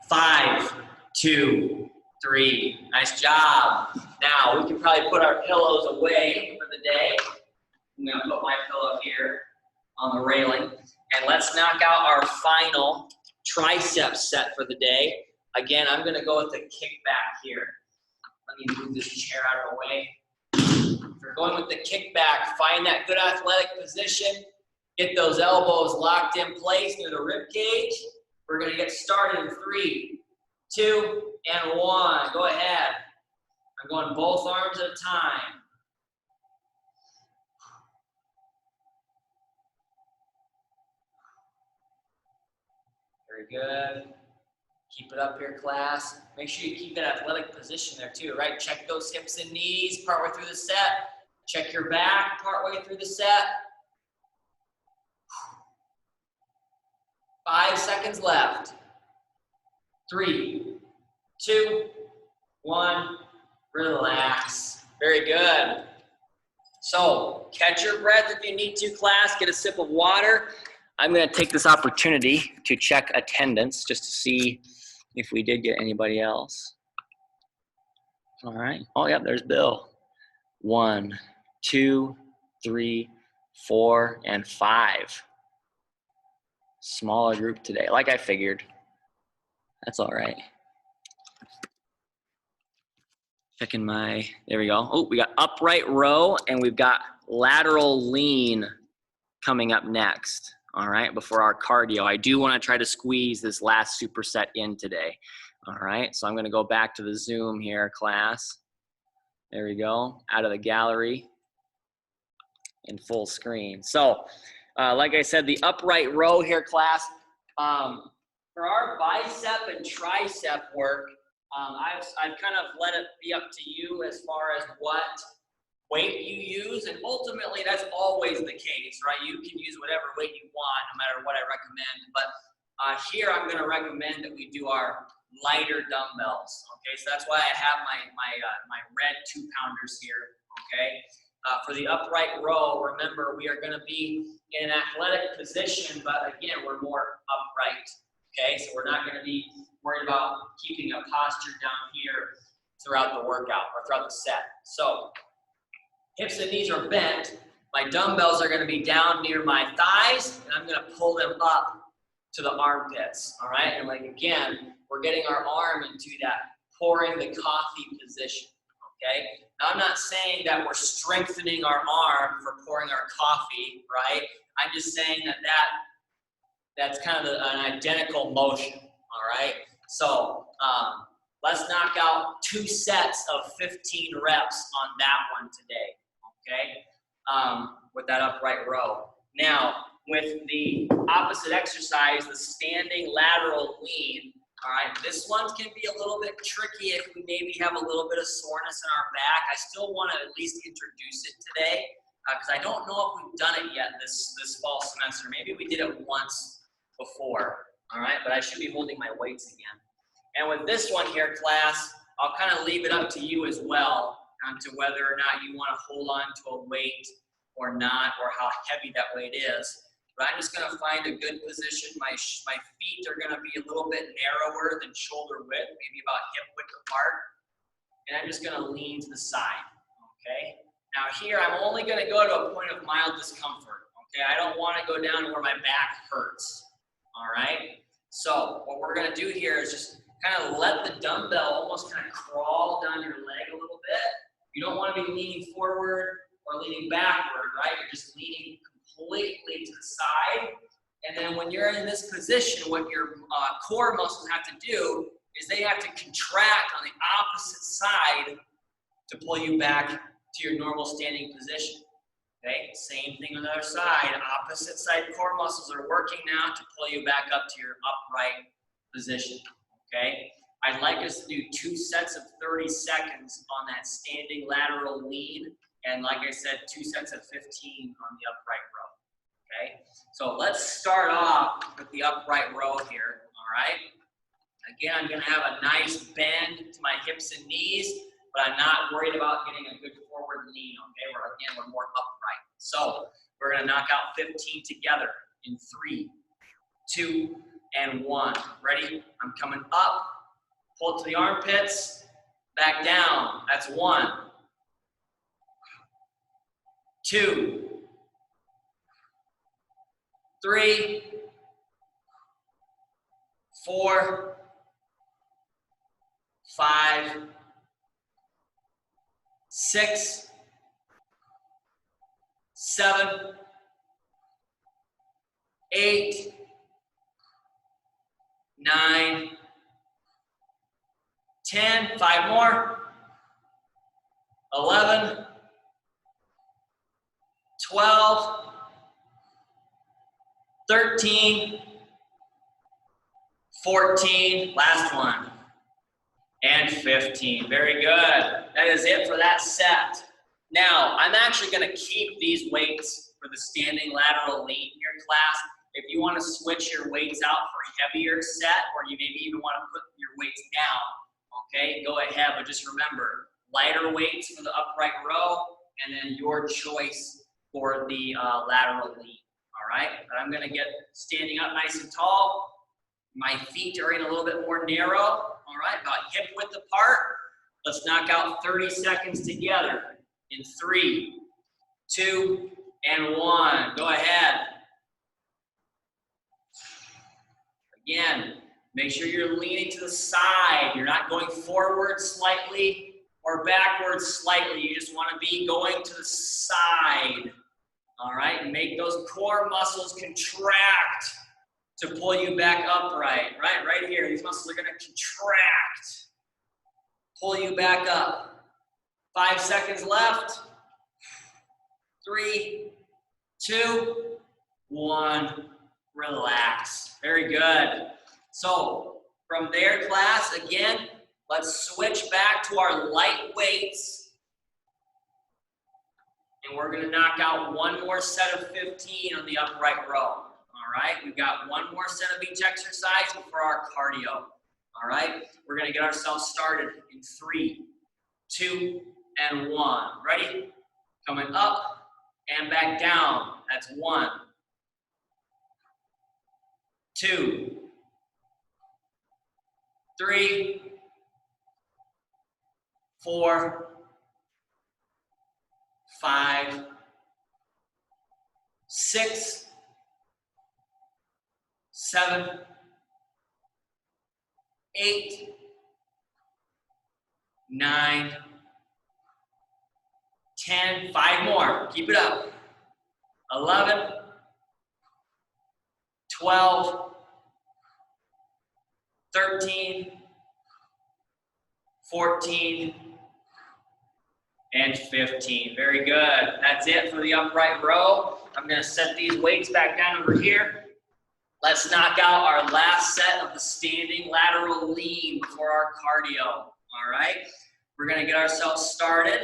5, 2, 3. Nice job. Now we can probably put our pillows away for the day. I'm gonna put my pillow here on the railing. And let's knock out our final tricep set for the day. Again, I'm gonna go with the kickback here. Let me move this chair out of the way. If you're going with the kickback, find that good athletic position. Get those elbows locked in place near the rib cage. We're gonna get started in 3, 2, and 1. Go ahead. I'm going both arms at a time. Very good. Keep it up here, class. Make sure you keep that athletic position there too, right? Check those hips and knees partway through the set. Check your back partway through the set. 5 seconds left. 3, 2, 1. Relax. Very good. So, catch your breath if you need to, class. Get a sip of water. I'm going to take this opportunity to check attendance just to see if we did get anybody else. All right. Oh, yeah, there's Bill. 1, 2, 3, 4, and 5. Smaller group today, like I figured. That's all right. Checking my, there we go. Oh, we got upright row and we've got lateral lean coming up next. All right, before our cardio. I do want to try to squeeze this last superset in today. All right, so I'm going to go back to the Zoom here, class. There we go, out of the gallery in full screen. So, like I said, the upright row here, class. For our bicep and tricep work, I've kind of let it be up to you as far as what weight you use, and ultimately that's always the case, right? You can use whatever weight you want, no matter what I recommend. But here I'm going to recommend that we do our lighter dumbbells. Okay, so that's why I have my red 2-pounders here. Okay. For the upright row, remember, we are going to be in an athletic position, but again, we're more upright, okay? So we're not going to be worried about keeping a posture down here throughout the workout or throughout the set. So hips and knees are bent. My dumbbells are going to be down near my thighs, and I'm going to pull them up to the armpits, all right? And like, again, we're getting our arm into that pouring the coffee position, okay? Now, I'm not saying that we're strengthening our arm for pouring our coffee, right? I'm just saying that's kind of an identical motion, all right? So let's knock out 2 sets of 15 reps on that one today, okay? With that upright row. Now, with the opposite exercise, the standing lateral lean, all right, this one can be a little bit tricky if we maybe have a little bit of soreness in our back. I still want to at least introduce it today because I don't know if we've done it yet this fall semester. Maybe we did it once before, all right, but I should be holding my weights again. And with this one here, class, I'll kind of leave it up to you as well to whether or not you want to hold on to a weight or not, or how heavy that weight is. But I'm just going to find a good position. My feet are going to be a little bit narrower than shoulder width, maybe about hip width apart. And I'm just going to lean to the side, okay? Now here, I'm only going to go to a point of mild discomfort, Okay, I don't want to go down to where my back hurts. All right. So what we're going to do here is just kind of let the dumbbell almost kind of crawl down your leg a little bit. You don't want to be leaning forward or leaning backward, right? You're just leaning completely to the side. And then when you're in this position, what your core muscles have to do is they have to contract on the opposite side to pull you back to your normal standing position. Okay, same thing on the other side. Opposite side core muscles are working now to pull you back up to your upright position. Okay, I'd like us to do 2 sets of 30 seconds on that standing lateral lean, and like I said, 2 sets of 15 on the upright row. Okay, so let's start off with the upright row here. All right. Again, I'm going to have a nice bend to my hips and knees, but I'm not worried about getting a good forward lean, okay? We're more upright. So we're going to knock out 15 together in 3, 2, and 1. Ready? I'm coming up. Pull it to the armpits. Back down. That's 1. 2. 3. 4. 5. 6, 7, 8, 9, 10, 5 more, 11, 12, 13, 14, last one, and 15. Very good. That is it for that set. Now, I'm actually going to keep these weights for the standing lateral lean here, class. If you want to switch your weights out for a heavier set, or you maybe even want to put your weights down, okay, go ahead. But just remember, lighter weights for the upright row, and then your choice for the lateral lean. All right? But I'm going to get standing up nice and tall. My feet are in a little bit more narrow. All right, about hip width apart. Let's knock out 30 seconds together in 3, 2, and 1. Go ahead. Again, make sure you're leaning to the side. You're not going forward slightly or backwards slightly. You just want to be going to the side. All right, make those core muscles contract to pull you back upright, right here. These muscles are going to contract, pull you back up. 5 seconds left. 3, 2, 1. Relax. Very good. So from there, class, again, let's switch back to our light weights. And we're going to knock out 1 more set of 15 on the upright row. All right, we've got 1 more set of each exercise before our cardio. All right, we're going to get ourselves started in 3, 2, and 1. Ready? Coming up and back down. That's 1, 2, 3, 4, 5, 6, 7, 8, 9, 10, 5 more. Keep it up. 11, 12, 13, 14, and 15. Very good. That's it for the upright row. I'm going to set these weights back down over here. Let's knock out our last set of the standing lateral lean before our cardio. All right? We're going to get ourselves started.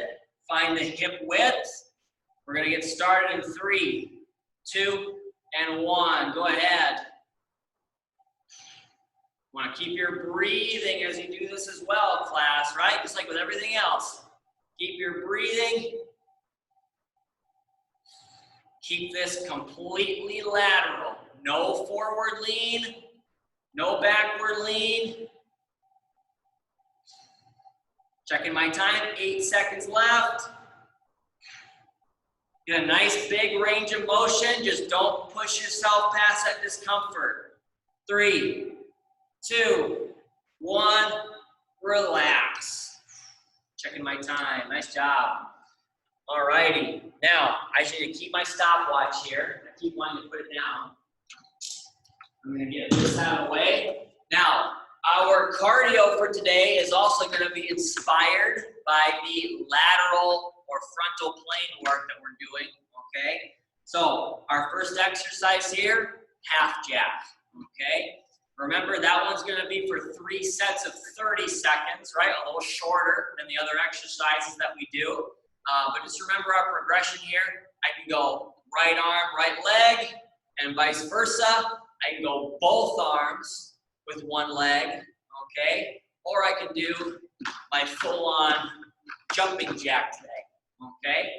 Find the hip width. We're going to get started in 3, 2, and 1. Go ahead. Want to keep your breathing as you do this as well, class, right? Just like with everything else. Keep your breathing. Keep this completely lateral. No forward lean, no backward lean. Checking my time, 8 seconds left. Get a nice big range of motion. Just don't push yourself past that discomfort. 3, 2, 1, relax. Checking my time. Nice job. All righty. Now, I just need to keep my stopwatch here. I keep wanting to put it down. I'm going to get this out of the way. Now, our cardio for today is also going to be inspired by the lateral or frontal plane work that we're doing, okay? So, our first exercise here, half jack, okay? Remember, that one's going to be for 3 sets of 30 seconds, right? A little shorter than the other exercises that we do. But just remember our progression here. I can go right arm, right leg, and vice versa. I can go both arms with one leg, okay? Or I can do my full-on jumping jack today, okay?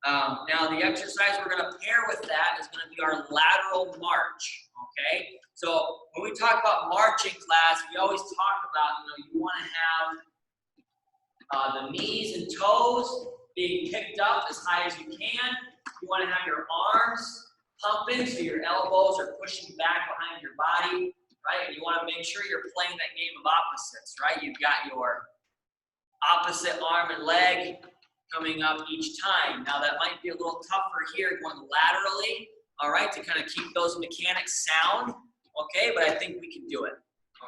Now, the exercise we're going to pair with that is going to be our lateral march, okay? So when we talk about marching class, we always talk about, you want to have the knees and toes being picked up as high as you can. You want to have your arms pumping so your elbows are pushing back behind your body, right? And you want to make sure you're playing that game of opposites, right? You've got your opposite arm and leg coming up each time. Now that might be a little tougher here going laterally, all right, to kind of keep those mechanics sound, okay? But I think we can do it,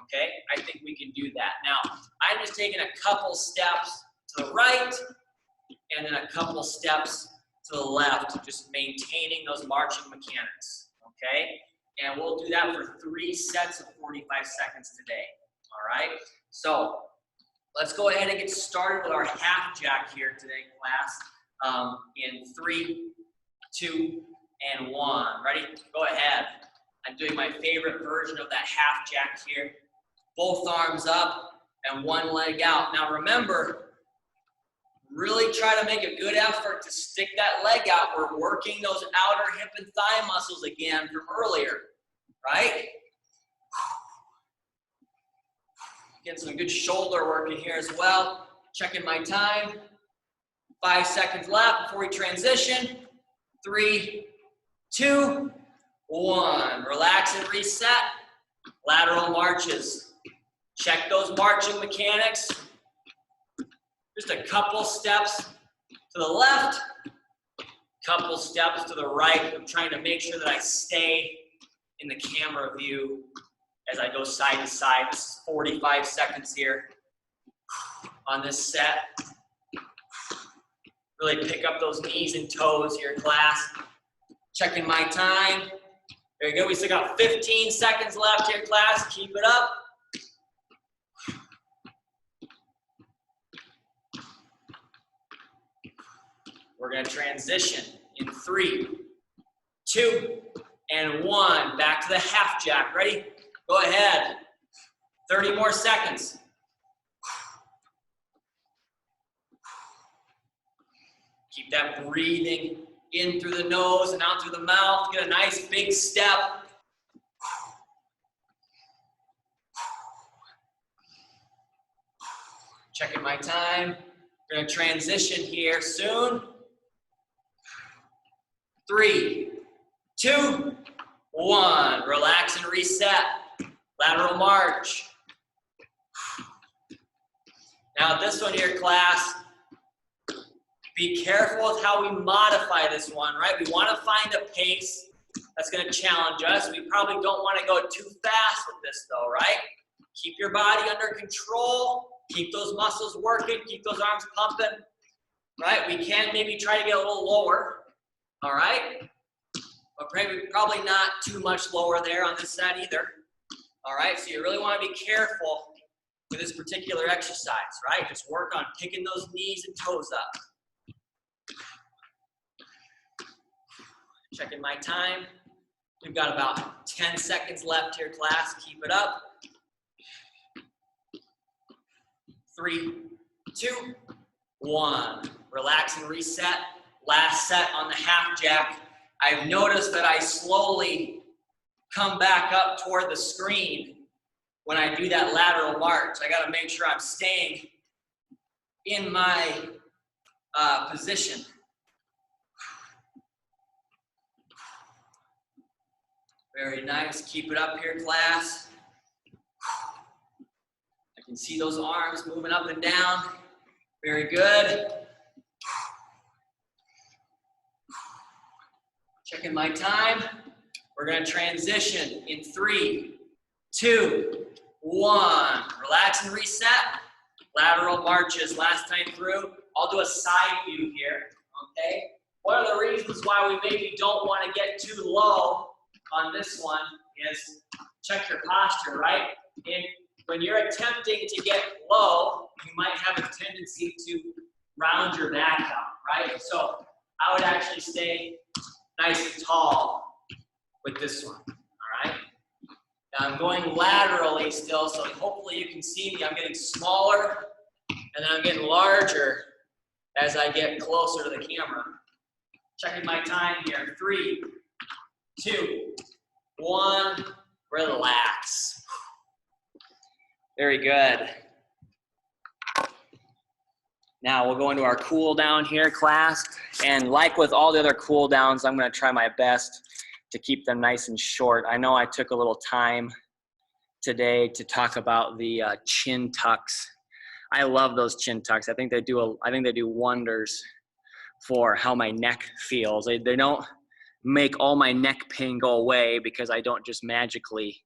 okay? I think we can do that. Now, I'm just taking a couple steps to the right and then a couple steps to the left, just maintaining those marching mechanics, okay? And we'll do that for 3 sets of 45 seconds today, all right? So let's go ahead and get started with our half jack here today, class, in 3, 2, and 1. Ready? Go ahead. I'm doing my favorite version of that half jack here. Both arms up and one leg out. Now remember, really try to make a good effort to stick that leg out. We're working those outer hip and thigh muscles again from earlier, right? Getting some good shoulder work in here as well. Checking my time. 5 seconds left before we transition. 3, 2, 1. Relax and reset. Lateral marches. Check those marching mechanics. Just a couple steps to the left, couple steps to the right. I'm trying to make sure that I stay in the camera view as I go side to side. This is 45 seconds here on this set. Really pick up those knees and toes here, class. Checking my time. Very good. We still got 15 seconds left here, class. Keep it up. We're going to transition in 3, 2, and 1. Back to the half jack. Ready? Go ahead. 30 more seconds. Keep that breathing in through the nose and out through the mouth. Get a nice big step. Checking my time. We're going to transition here soon. 3, 2, 1. Relax and reset. Lateral march. Now this one here, class, be careful with how we modify this one, right? We want to find a pace that's going to challenge us. We probably don't want to go too fast with this though, right? Keep your body under control. Keep those muscles working. Keep those arms pumping, right? We can maybe try to get a little lower. All right, but probably not too much lower there on this side either. All right, so you really want to be careful with this particular exercise, right? Just work on picking those knees and toes up. Checking my time. We've got about 10 seconds left here, class. Keep it up. 3, 2, 1. Relax and reset. Last set on the half jack. I've noticed that I slowly come back up toward the screen when I do that lateral march. I got to make sure I'm staying in my position. Very nice. Keep it up here, class. I can see those arms moving up and down. Very good. Checking my time. We're going to transition in 3, 2, 1. Relax and reset. Lateral marches last time through. I'll do a side view here, okay? One of the reasons why we maybe don't want to get too low on this one is check your posture, right? And when you're attempting to get low, you might have a tendency to round your back out, right? So I would actually stay nice and tall with this one, all right? Now I'm going laterally still, so hopefully you can see me. I'm getting smaller, and then I'm getting larger as I get closer to the camera. Checking my time here. 3, 2, 1. Relax. Very good. Now we'll go into our cool down here, class. And like with all the other cool downs, I'm going to try my best to keep them nice and short. I know I took a little time today to talk about the chin tucks. I love those chin tucks. I think they do wonders for how my neck feels. They don't make all my neck pain go away because I don't just magically,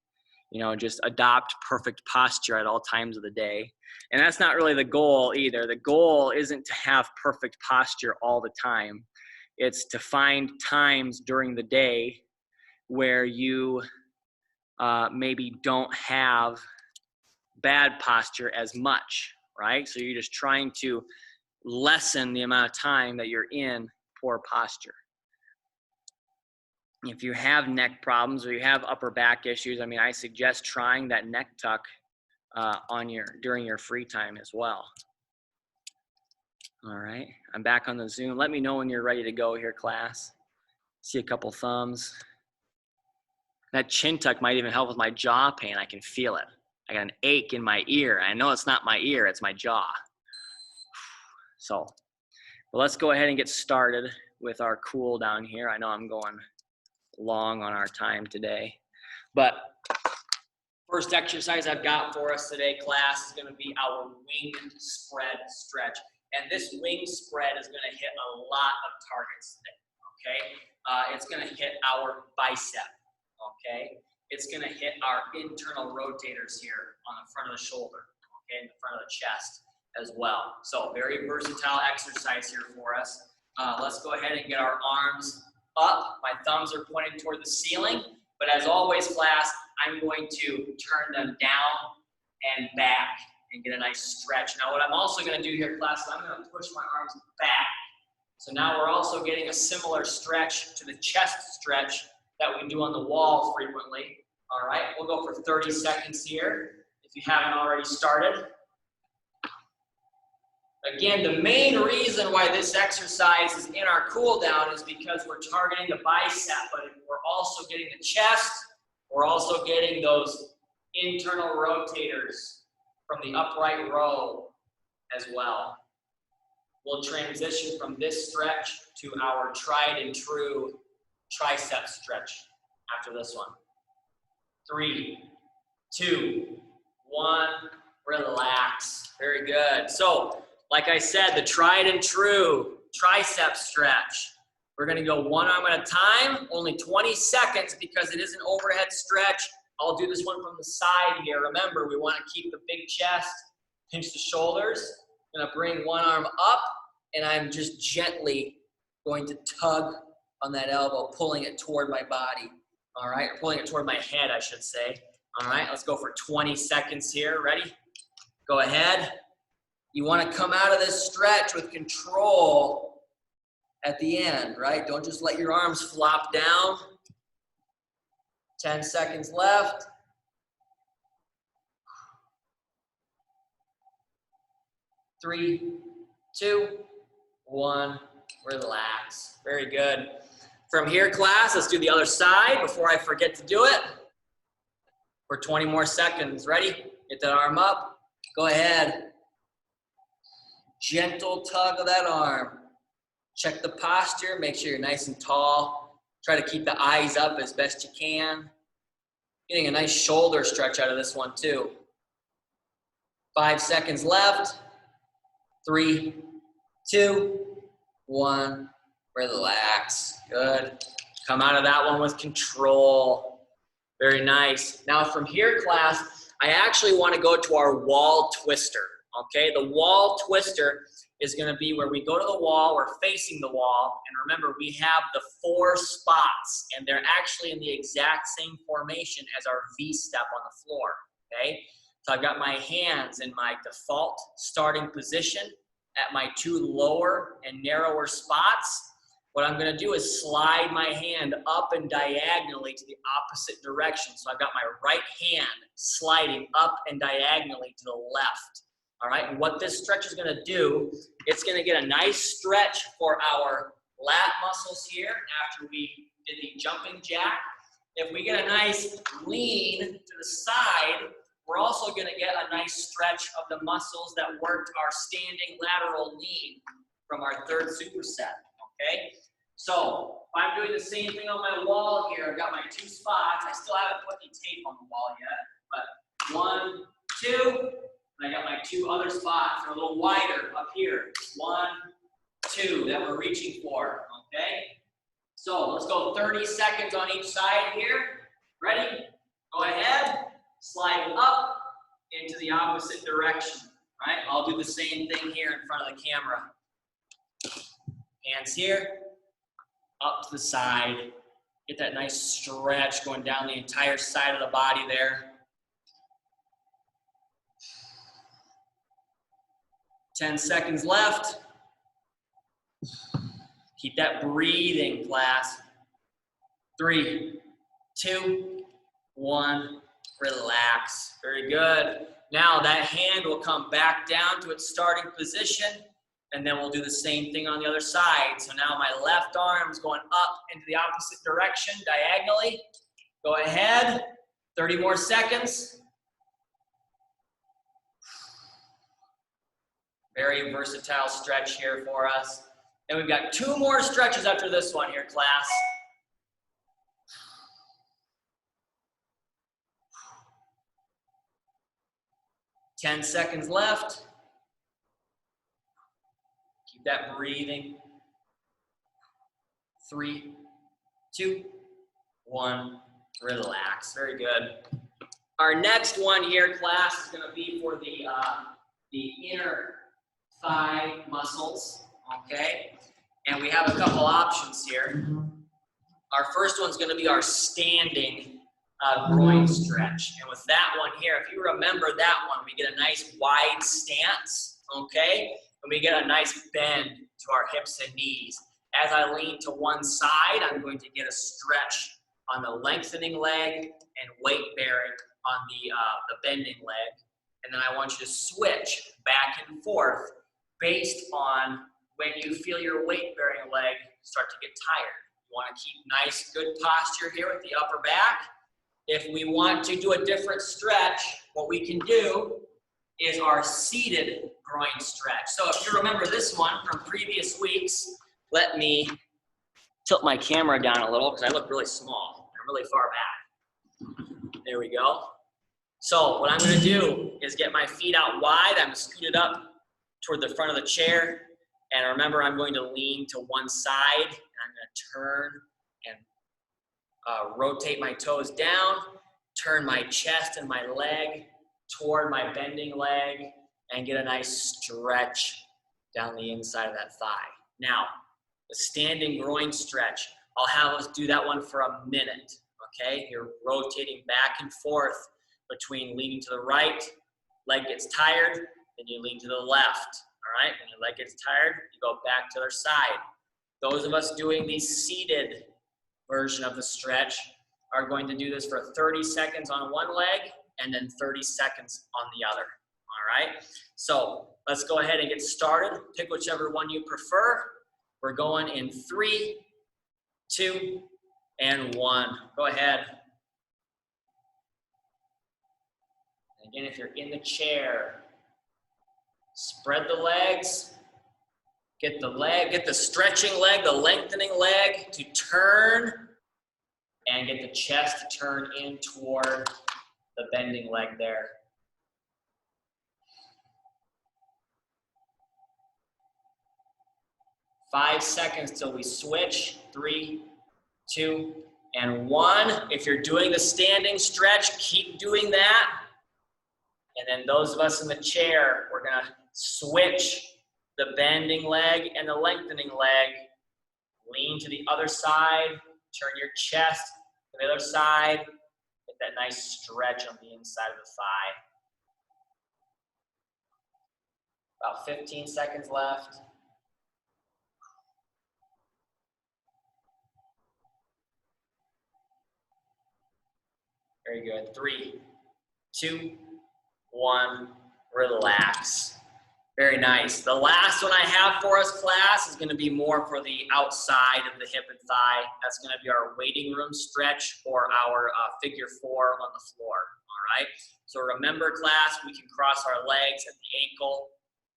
just adopt perfect posture at all times of the day. And that's not really the goal either. The goal isn't to have perfect posture all the time. It's to find times during the day where you maybe don't have bad posture as much, right? So you're just trying to lessen the amount of time that you're in poor posture. If you have neck problems or you have upper back issues, I suggest trying that neck tuck during your free time as well. All right, I'm back on the Zoom. Let me know when you're ready to go here, class. See a couple thumbs. That chin tuck might even help with my jaw pain. I can feel it. I got an ache in my ear. I know it's not my ear, it's my jaw. So, well, let's go ahead and get started with our cool down here. I know I'm going long on our time today, but first exercise I've got for us today, class, is going to be our wing spread stretch. And this wing spread is going to hit a lot of targets today, okay? It's going to hit our bicep, okay? It's going to hit our internal rotators here on the front of the shoulder, okay, in the front of the chest as well. So very versatile exercise here for us. Let's go ahead and get our arms up. My thumbs are pointing toward the ceiling, but as always, class, I'm going to turn them down and back and get a nice stretch. Now, what I'm also going to do here, class, is I'm going to push my arms back. So now we're also getting a similar stretch to the chest stretch that we do on the wall frequently. All right, we'll go for 30 seconds here if you haven't already started. Again, the main reason why this exercise is in our cool down is because we're targeting the bicep, but we're also getting the chest. We're also getting those internal rotators from the upright row as well. We'll transition from this stretch to our tried and true tricep stretch after this one. 3, 2, 1, relax. Very good. So, like I said, the tried and true tricep stretch. We're going to go one arm at a time, only 20 seconds because it is an overhead stretch. I'll do this one from the side here. Remember, we want to keep the big chest, pinch the shoulders. I'm going to bring one arm up, and I'm just gently going to tug on that elbow, pulling it toward my body. All right, or pulling it toward my head, I should say. All right, let's go for 20 seconds here. Ready? Go ahead. You want to come out of this stretch with control at the end, right? Don't just let your arms flop down. 10 seconds left. 3, 2, 1, relax. Very good. From here, class, let's do the other side before I forget to do it. For 20 more seconds. Ready? Get that arm up. Go ahead. Gentle tug of that arm. Check the posture. Make sure you're nice and tall. Try to keep the eyes up as best you can. Getting a nice shoulder stretch out of this one too. 5 seconds left. 3, 2, 1. Relax. Good. Come out of that one with control. Very nice. Now from here, class, I actually want to go to our wall twister. Okay, the wall twister is going to be where we go to the wall, we're facing the wall, and remember we have the 4 spots, and they're actually in the exact same formation as our V step on the floor, okay? So I've got my hands in my default starting position at my 2 lower and narrower spots. What I'm going to do is slide my hand up and diagonally to the opposite direction. So I've got my right hand sliding up and diagonally to the left. All right, and what this stretch is going to do, it's going to get a nice stretch for our lat muscles here after we did the jumping jack. If we get a nice lean to the side, we're also going to get a nice stretch of the muscles that worked our standing lateral lean from our 3rd superset, okay? So if I'm doing the same thing on my wall here, I've got my 2 spots. I still haven't put any tape on the wall yet, but 1, 2, and I got my 2 other spots. They're a little wider up here. 1, 2 that we're reaching for, okay? So let's go 30 seconds on each side here. Ready? Go ahead. Slide up into the opposite direction, right? I'll do the same thing here in front of the camera. Hands here, up to the side. Get that nice stretch going down the entire side of the body there. 10 seconds left. Keep that breathing, class. 3, 2, 1. Relax. Very good. Now that hand will come back down to its starting position, and then we'll do the same thing on the other side. So now my left arm is going up into the opposite direction diagonally. Go ahead. 30 more seconds. Very versatile stretch here for us. And we've got 2 more stretches after this one here, class. Ten seconds left. Keep that breathing. 3, 2, 1. Relax. Very good. Our next one here, class, is going to be for the inner thigh muscles, okay? And we have a couple options here. Our first one's going to be our standing groin stretch. And with that one here, if you remember that one, we get a nice wide stance, okay? And we get a nice bend to our hips and knees. As I lean to one side, I'm going to get a stretch on the lengthening leg and weight bearing on the bending leg. And then I want you to switch back and forth based on when you feel your weight bearing leg start to get tired. You want to keep nice, good posture here with the upper back. If we want to do a different stretch, what we can do is our seated groin stretch. So if you remember this one from previous weeks, let me tilt my camera down a little because I look really small. I'm really far back. There we go. So what I'm going to do is get my feet out wide. I'm scooted up toward the front of the chair. And remember, I'm going to lean to one side. And I'm going to turn and rotate my toes down, turn my chest and my leg toward my bending leg, and get a nice stretch down the inside of that thigh. Now, the standing groin stretch, I'll have us do that one for a minute, okay? You're rotating back and forth between leaning to the right, leg gets tired, then you lean to the left, all right? When your leg gets tired, you go back to the other side. Those of us doing the seated version of the stretch are going to do this for 30 seconds on one leg and then 30 seconds on the other, all right? So let's go ahead and get started. Pick whichever one you prefer. We're going in 3, 2, and 1. Go ahead. Again, if you're in the chair, spread the legs. Get the stretching leg, the lengthening leg to turn and get the chest to turn in toward the bending leg there. 5 seconds till we switch. 3, 2, and 1. If you're doing the standing stretch, keep doing that. And then those of us in the chair, we're gonna switch the bending leg and the lengthening leg. Lean to the other side, turn your chest to the other side. Get that nice stretch on the inside of the thigh. About 15 seconds left. Very good. 3, 2, 1, relax. Very nice. The last one I have for us, class, is going to be more for the outside of the hip and thigh. That's going to be our waiting room stretch or our figure 4 on the floor. All right. So remember, class, we can cross our legs at the ankle,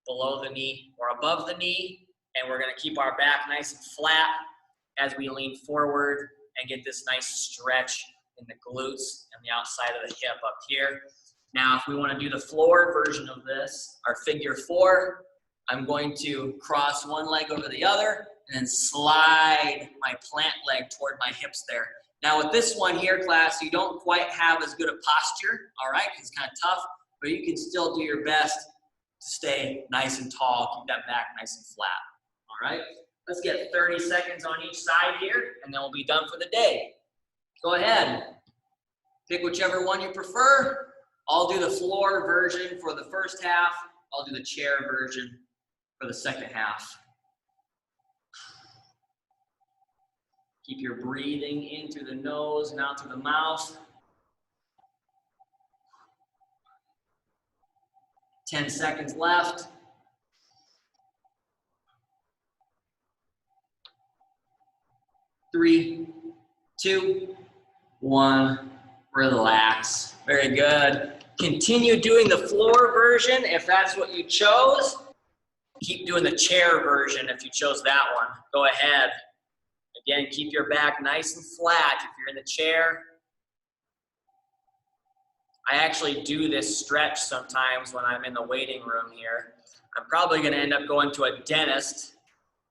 below the knee, or above the knee, and we're going to keep our back nice and flat as we lean forward and get this nice stretch in the glutes and the outside of the hip up here. Now, if we want to do the floor version of this, our figure 4, I'm going to cross one leg over the other and then slide my plant leg toward my hips there. Now, with this one here, class, you don't quite have as good a posture, all right, because it's kind of tough, but you can still do your best to stay nice and tall, keep that back nice and flat, all right? Let's get 30 seconds on each side here, and then we'll be done for the day. Go ahead. Pick whichever one you prefer. I'll do the floor version for the first half. I'll do the chair version for the second half. Keep your breathing in through the nose and out through the mouth. 10 seconds left. 3, 2, 1, relax. Very good. Continue doing the floor version if that's what you chose. Keep doing the chair version if you chose that one. Go ahead. Again, keep your back nice and flat if you're in the chair. I actually do this stretch sometimes when I'm in the waiting room here. I'm probably going to end up going to a dentist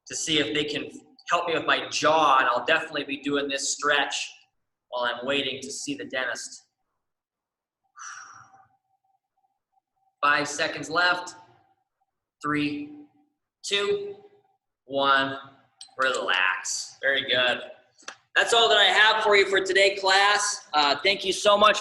to see if they can help me with my jaw, and I'll definitely be doing this stretch while I'm waiting to see the dentist. 5 seconds left. 3, 2, 1, relax. Very good. That's all that I have for you for today, class. Thank you so much.